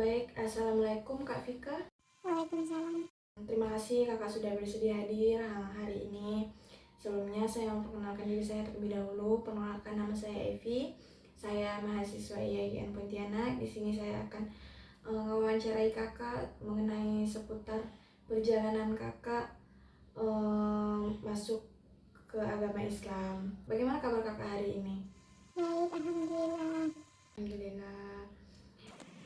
Baik, Assalamualaikum Kak Vika. Waalaikumsalam. Terima kasih Kakak sudah bersedia hadir hari ini. Sebelumnya saya memperkenalkan diri saya terlebih dahulu. Perkenalkan, nama saya Evi. Saya mahasiswa IAIN Pontianak. Di sini saya akan mewawancarai Kakak mengenai seputar perjalanan Kakak masuk ke agama Islam. Bagaimana kabar Kakak hari ini? Baik, alhamdulillah. Alhamdulillah.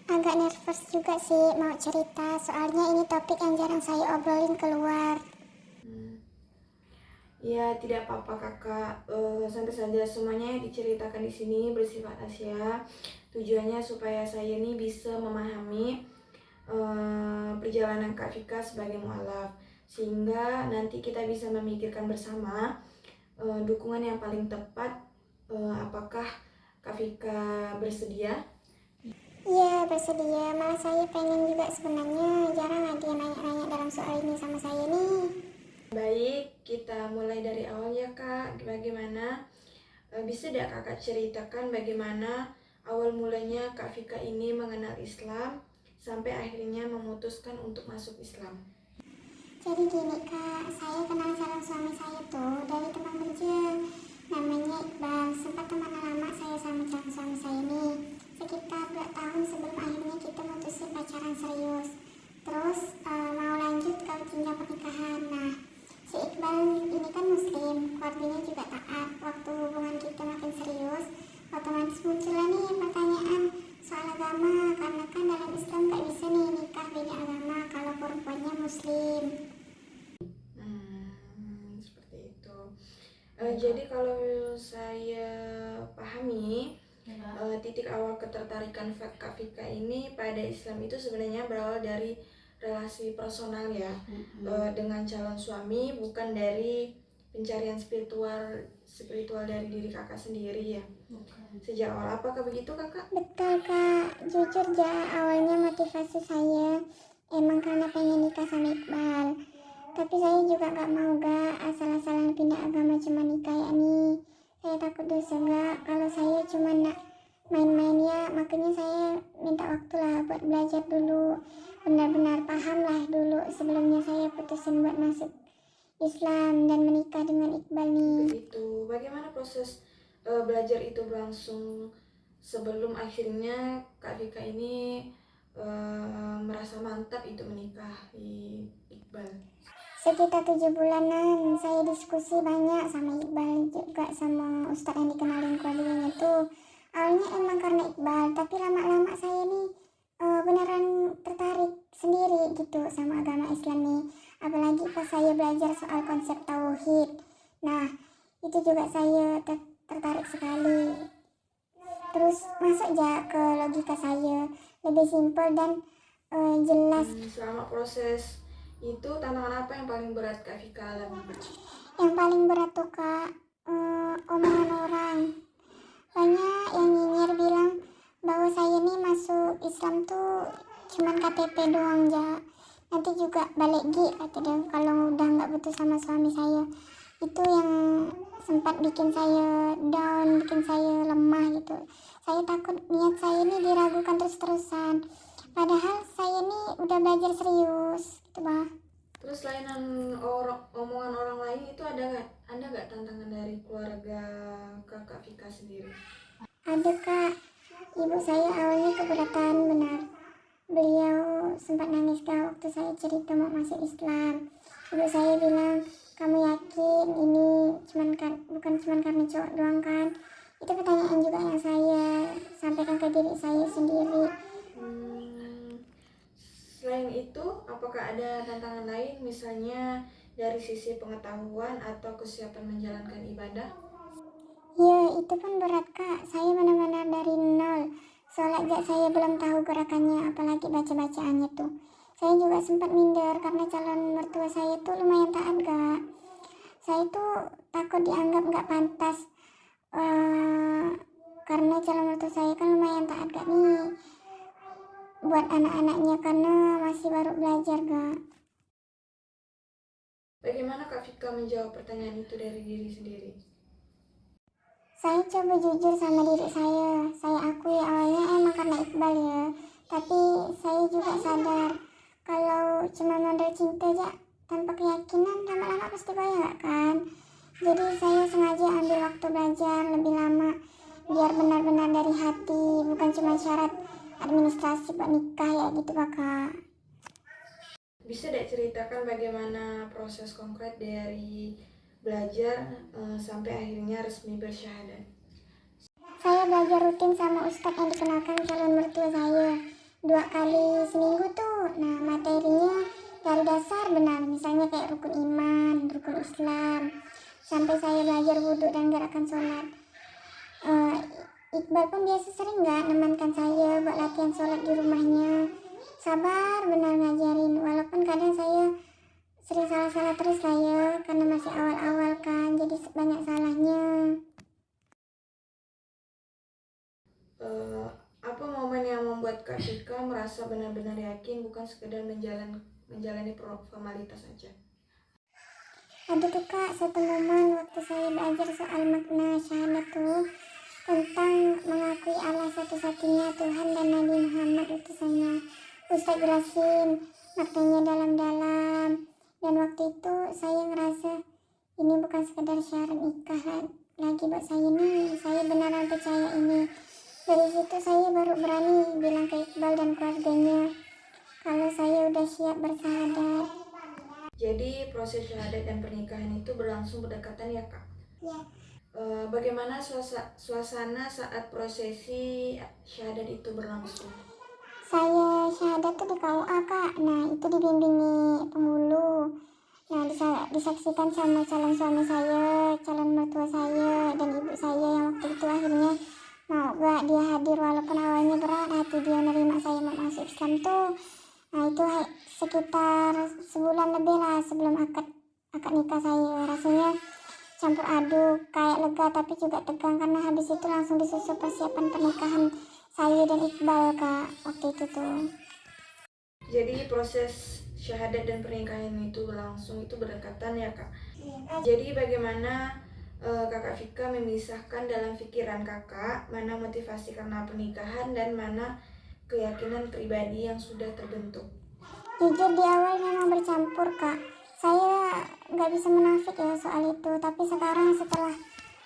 Agak nervous juga sih mau cerita, soalnya ini topik yang jarang saya obrolin keluar. Ya, tidak apa-apa Kakak, santai saja, semuanya diceritakan di sini bersifat rahasia. Tujuannya supaya saya ini bisa memahami perjalanan Kak Vika sebagai mualaf, sehingga nanti kita bisa memikirkan bersama dukungan yang paling tepat. Apakah Kak Vika bersedia? Iya, bersedia. Malah saya pengen juga sebenarnya. Jarang ada yang nanya-nanya dalam soal ini sama saya nih. Baik, kita mulai dari awal ya Kak. Bagaimana? Bisa tidak Kakak ceritakan bagaimana awal mulanya Kak Vika ini mengenal Islam sampai akhirnya memutuskan untuk masuk Islam? Jadi gini Kak, saya kenal calon suami saya tuh dari teman kerja. Namanya Iqbal. Sempat teman lama saya sama calon suami saya nih. Sekitar 2 tahun sebelum akhirnya kita mutusin pacaran serius. Terus mau lanjut ke jenjang pernikahan. Nah, si Iqbal ini kan muslim, keluarganya juga taat. Waktu hubungan kita makin serius, otomatis muncullah nih pertanyaan soal agama. Karena kan dalam Islam gak bisa nih nikah beda agama kalau perempuannya muslim. Seperti itu. Jadi kalau saya pahami, titik awal ketertarikan Kak Vika ini pada Islam itu sebenarnya berawal dari relasi personal ya, dengan calon suami, bukan dari pencarian spiritual dari diri kakak sendiri ya. Sejak awal, apakah begitu Kakak? Betul Kak, jujur ya awalnya motivasi saya emang karena pengen nikah sama Iqbal. Tapi saya juga gak mau asal-asalan pindah agama cuma nikah ya nih. Saya takut dosa kalau saya cuma nak main-main ya. Makanya saya minta waktu lah buat belajar dulu, benar-benar paham lah dulu sebelumnya saya putusin buat masuk Islam dan menikah dengan Iqbal nih. Begitu. Bagaimana proses belajar itu berlangsung sebelum akhirnya Kak Vika ini merasa mantap itu menikahi Iqbal? Sekitar 7 bulanan saya diskusi banyak sama Iqbal, juga sama ustadz yang dikenalin keluarganya tuh. Awalnya emang karena Iqbal, tapi lama-lama saya nih beneran tertarik sendiri gitu sama agama Islam nih. Apalagi pas saya belajar soal konsep tauhid. Nah, itu juga saya tertarik sekali. Terus masuk aja ke logika saya, lebih simpel dan jelas. Selama proses itu, tantangan apa yang paling berat Kak Vika alami? Yang paling berat tuh Kak, omongan orang. Banyak yang nyinyir bilang bahwa saya nih masuk Islam tuh cuman KTP doang ya. Nanti juga balik kata dia kalau udah nggak butuh sama suami saya. Itu yang sempat bikin saya down, bikin saya lemah gitu. Saya takut niat saya ini diragukan terus-terusan. Padahal saya nih udah belajar serius gitu bah. Terus selain omongan orang lain itu ada nggak tantangan dari keluarga Kakak Vika sendiri? Ada Kak, ibu saya awalnya keberatan benar. Beliau sempat nangis Kak waktu saya cerita mau masuk Islam. Ibu saya bilang, kamu yakin ini bukan cuma karena cowok doang kan? Itu pertanyaan juga yang saya sampaikan ke diri saya sendiri. Selain itu, apakah ada tantangan lain, misalnya dari sisi pengetahuan atau kesiapan menjalankan ibadah? Ya, itu pun berat Kak. Saya benar-benar dari nol. Soalnya saya belum tahu gerakannya, apalagi baca-bacaannya tuh. Saya juga sempat minder karena calon mertua saya tuh lumayan taat Kak. Saya tuh takut dianggap gak pantas karena calon mertua saya kan lumayan taat Kak nih buat anak-anaknya karena masih baru belajar Kak. Bagaimana Kak Vika menjawab pertanyaan itu dari diri sendiri? Saya coba jujur sama diri saya akui awalnya emang karena Iqbal ya. Tapi saya juga sadar kalau cuma modal cinta aja tanpa keyakinan lama-lama pasti bayar kan. Jadi saya sengaja ambil waktu belajar lebih lama biar benar-benar dari hati, bukan cuma syarat administrasi buat nikah ya gitu kakak. Bisa deh ceritakan bagaimana proses konkret dari belajar sampai akhirnya resmi bersyahadat? Saya belajar rutin sama ustadz yang dikenalkan calon mertua saya 2 kali seminggu tuh. Nah materinya dari dasar benar, misalnya kayak rukun iman, rukun Islam, sampai saya belajar wudhu dan gerakan sholat. Iqbal pun biasa sering nggak nemankan saya buat latihan sholat di rumahnya. Sabar benar ngajarin, walaupun kadang saya sering salah-salah terus lah ya, karena masih awal-awal kan, jadi banyak salahnya. Apa momen yang membuat Kak Vika merasa benar-benar yakin, bukan sekedar menjalani formalitas saja? Ada tuh kak, satu momen waktu saya belajar soal makna syahadat tuh, tentang mengakui Allah satu-satunya Tuhan dan Nabi Muhammad utusannya. Ustaz jelasin maknanya dalam-dalam, dan waktu itu saya ngerasa ini bukan sekedar syarat nikah lagi buat saya nih, saya beneran percaya ini. Dari situ saya baru berani bilang ke Iqbal dan keluarganya kalau saya udah siap bersyahadat. Jadi proses syahadat dan pernikahan itu berlangsung berdekatan ya Kak? Ya. Bagaimana suasana saat prosesi syahadat itu berlangsung? Saya syahadat tuh di KUA kak, nah itu dibimbingi penghulu. Nah disaksikan sama calon suami saya, calon mertua saya, dan ibu saya yang waktu itu akhirnya mau gak dia hadir walaupun awalnya berat hati dia nerima saya mau masuk Islam tuh. Nah itu sekitar sebulan lebih lah sebelum akad nikah saya. Rasanya campur aduk, kayak lega tapi juga tegang karena habis itu langsung disusul persiapan pernikahan saya dan Iqbal kak waktu itu tuh. Jadi proses syahadat dan pernikahan itu berlangsung itu berdekatan ya Kak? Jadi bagaimana Kakak Vika memisahkan dalam pikiran kakak mana motivasi karena pernikahan dan mana keyakinan pribadi yang sudah terbentuk? Jujur di awal memang bercampur kak, saya nggak bisa menafik ya soal itu, tapi sekarang setelah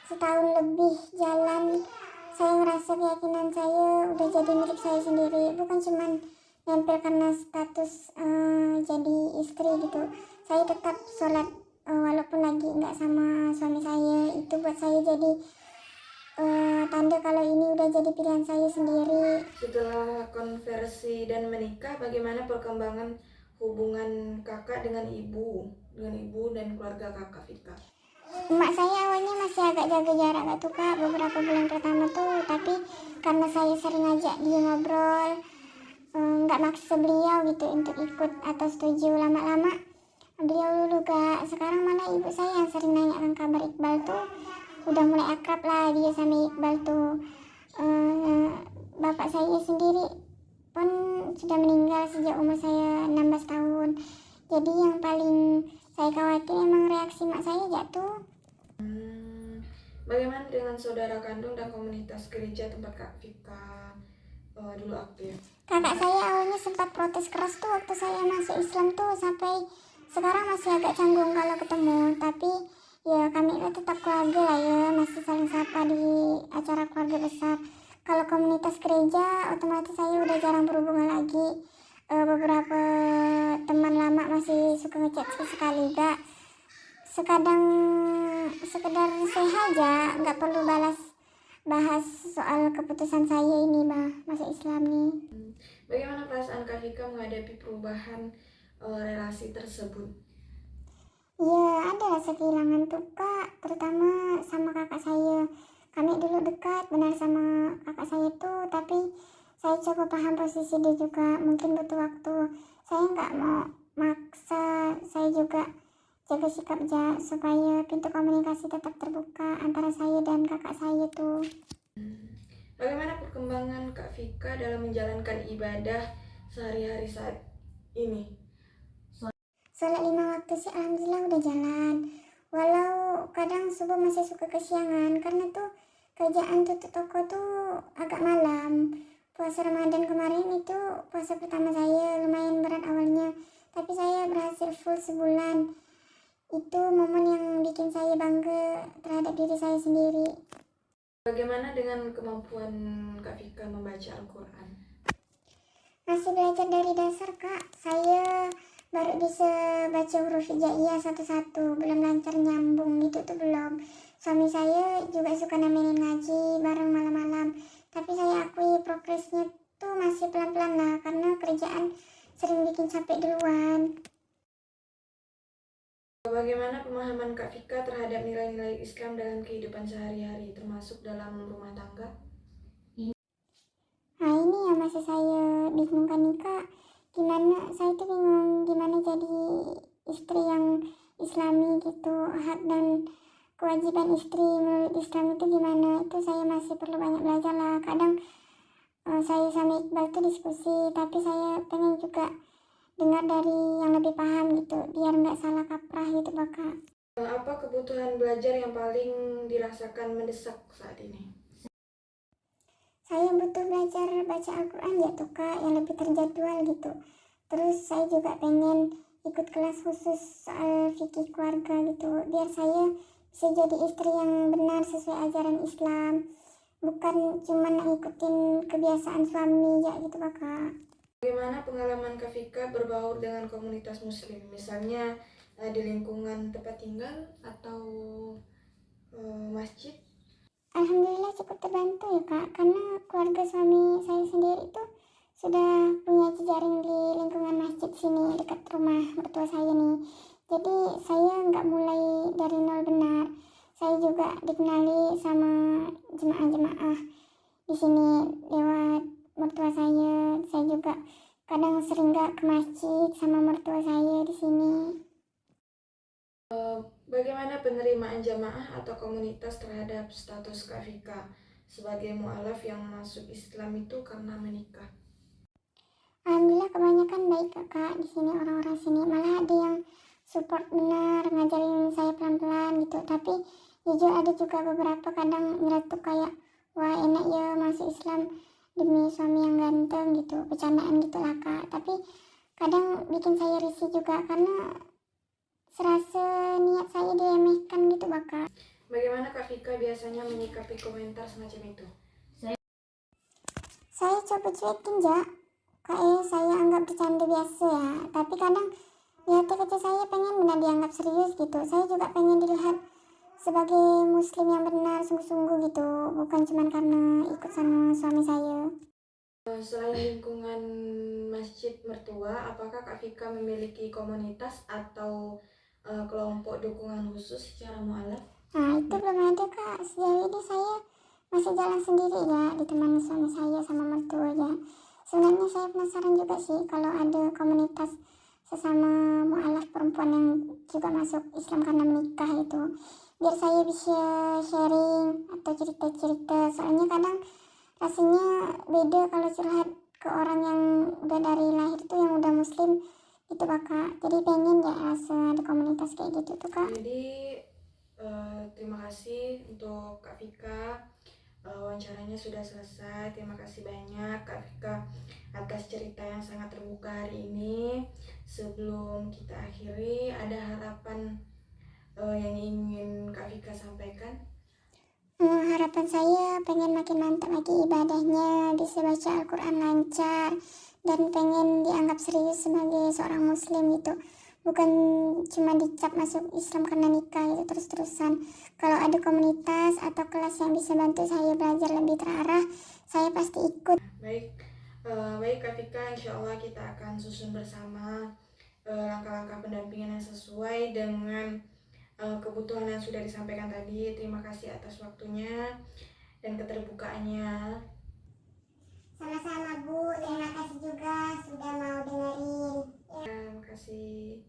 setahun lebih jalan saya ngerasa keyakinan saya udah jadi milik saya sendiri, bukan cuman nempel karena status jadi istri gitu. Saya tetap sholat walaupun lagi nggak sama suami saya, itu buat saya jadi tanda kalau ini udah jadi pilihan saya sendiri. Setelah konversi dan menikah, bagaimana perkembangan hubungan kakak dengan ibu dan keluarga Kakak Vika? Emak saya awalnya masih agak jaga jarak gak tuh kak beberapa bulan pertama tuh, tapi karena saya sering ngajak dia ngobrol, nggak maksa beliau gitu untuk ikut atau setuju, lama-lama beliau lulu gak. Sekarang malah ibu saya yang sering nanyakan kabar Iqbal tuh, udah mulai akrab lah dia sama Iqbal tuh. Bapak saya sendiri pun sudah meninggal sejak umur saya 16 tahun. Jadi yang paling saya khawatir emang reaksi mak saya jatuh. Bagaimana dengan saudara kandung dan komunitas gereja tempat Kak Vika dulu aktif? Kakak saya awalnya sempat protes keras tuh waktu saya masuk Islam tuh, sampai sekarang masih agak canggung kalau ketemu. Tapi ya kami tetap keluarga lah ya, masih saling sapa di acara keluarga besar. Kalau komunitas gereja otomatis saya udah jarang berhubungan lagi. Beberapa teman lama masih suka ngechat sekali gak, sekedar say aja, nggak perlu bahas soal keputusan saya ini masuk Islam nih. Bagaimana perasaan Kak Vika menghadapi perubahan relasi tersebut? Ya ada rasa kehilangan tuh kak, terutama sama kakak saya. Kami dulu dekat benar sama kakak saya tuh, tapi saya coba paham posisi dia juga, mungkin butuh waktu. Saya nggak mau maksa, saya juga jaga sikap supaya pintu komunikasi tetap terbuka antara saya dan kakak saya tuh. Bagaimana perkembangan Kak Vika dalam menjalankan ibadah sehari-hari saat ini? Sholat 5 waktu sih alhamdulillah udah jalan, walau kadang subuh masih suka kesiangan karena tuh kerjaan tutup toko tuh agak malam. puasa Ramadan kemarin itu puasa pertama saya, lumayan berat awalnya, tapi saya berhasil full sebulan. Itu momen yang bikin saya bangga terhadap diri saya sendiri. Bagaimana dengan kemampuan Kak Vika membaca Al-Quran? Masih belajar dari dasar, Kak. Saya baru bisa baca huruf hijaiyah satu-satu, belum lancar nyambung gitu tuh belum. Suami saya juga suka nemenin ngaji bareng malam-malam, tapi saya akui progresnya tuh masih pelan-pelan lah, karena kerjaan sering bikin capek duluan. Bagaimana pemahaman Kak Vika terhadap nilai-nilai Islam dalam kehidupan sehari-hari, termasuk dalam rumah tangga? Nah ini yang masih saya bingungkan nih, Kak. Saya tuh bingung gimana jadi istri yang islami gitu, hak dan kewajiban istri menurut Islam itu gimana. Itu saya masih perlu banyak belajar lah. Kadang saya sama Iqbal tuh diskusi, tapi saya pengen juga dengar dari yang lebih paham gitu, biar nggak salah kaprah gitu, Kak. Apa kebutuhan belajar yang paling dirasakan mendesak saat ini? Saya butuh belajar baca Al-Quran ya tuh, Kak, yang lebih terjadwal gitu. Terus saya juga pengen ikut kelas khusus soal fikih keluarga gitu, biar saya bisa jadi istri yang benar sesuai ajaran Islam, bukan cuma ngikutin kebiasaan suami ya gitu, Kak. Bagaimana pengalaman Kak Vika berbaur dengan komunitas muslim, misalnya di lingkungan tempat tinggal atau masjid? Alhamdulillah cukup terbantu ya, Kak, karena keluarga suami saya sendiri itu sudah punya jejaring di lingkungan masjid sini dekat rumah mertua saya nih. Jadi saya nggak mulai dari nol benar. Saya juga dikenali sama jemaah-jemaah di sini lewat mertua saya. Saya juga kadang sering nggak ke masjid sama mertua saya di sini. Bagaimana penerimaan jamaah atau komunitas terhadap status Kak Vika sebagai mu'alaf yang masuk Islam itu karena menikah? Alhamdulillah kebanyakan baik, Kak, di sini orang-orang sini. Malah ada yang support benar, ngajarin saya pelan-pelan gitu. Tapi jujur ada juga beberapa kadang nyeletuk kayak, wah enak ya masuk Islam demi suami yang ganteng gitu, bercandaan gitu lah, Kak. Tapi kadang bikin saya risih juga karena serasa niat saya diremehkan gitu, Kak. Bagaimana Kak Vika biasanya menyikapi komentar semacam itu? Saya coba cuekin, Jak. Kayak saya anggap bercanda biasa ya. Tapi kadang di hati kecil saya pengen benar dianggap serius gitu. Saya juga pengen dilihat sebagai muslim yang benar, sungguh-sungguh gitu. Bukan cuma karena ikut sama suami saya. Selain lingkungan masjid mertua, apakah Kak Vika memiliki komunitas atau kelompok dukungan khusus secara mu'alaf? Nah itu belum ada, Kak. Sejauh ini saya masih jalan sendiri ya, ditemani suami saya sama mertua ya. Sebenarnya saya penasaran juga sih kalau ada komunitas sesama mu'alaf perempuan yang juga masuk Islam karena menikah itu, biar saya bisa sharing atau cerita-cerita. Soalnya kadang rasanya beda kalau curhat ke orang yang udah dari lahir tuh, yang udah muslim gitu, Kak. Jadi pengen ya rasa ada komunitas kayak gitu tuh, Kak. Jadi terima kasih untuk Kak Vika. Wawancaranya sudah selesai. Terima kasih banyak Kak Vika atas cerita yang sangat terbuka hari ini. Sebelum kita akhiri, ada harapan yang ingin Kak Vika sampaikan? Harapan saya pengen makin mantap lagi ibadahnya, bisa baca Al-Quran lancar, dan pengen dianggap serius sebagai seorang muslim gitu. Bukan cuma dicap masuk Islam karena nikah gitu terus-terusan. Kalau ada komunitas atau kelas yang bisa bantu saya belajar lebih terarah, saya pasti ikut. Baik Kak Vika, insya Allah kita akan susun bersama langkah-langkah pendampingan yang sesuai dengan kebutuhan yang sudah disampaikan tadi. Terima kasih atas waktunya dan keterbukaannya. Sama-sama, Bu, terima kasih juga sudah mau dengerin. Terima kasih.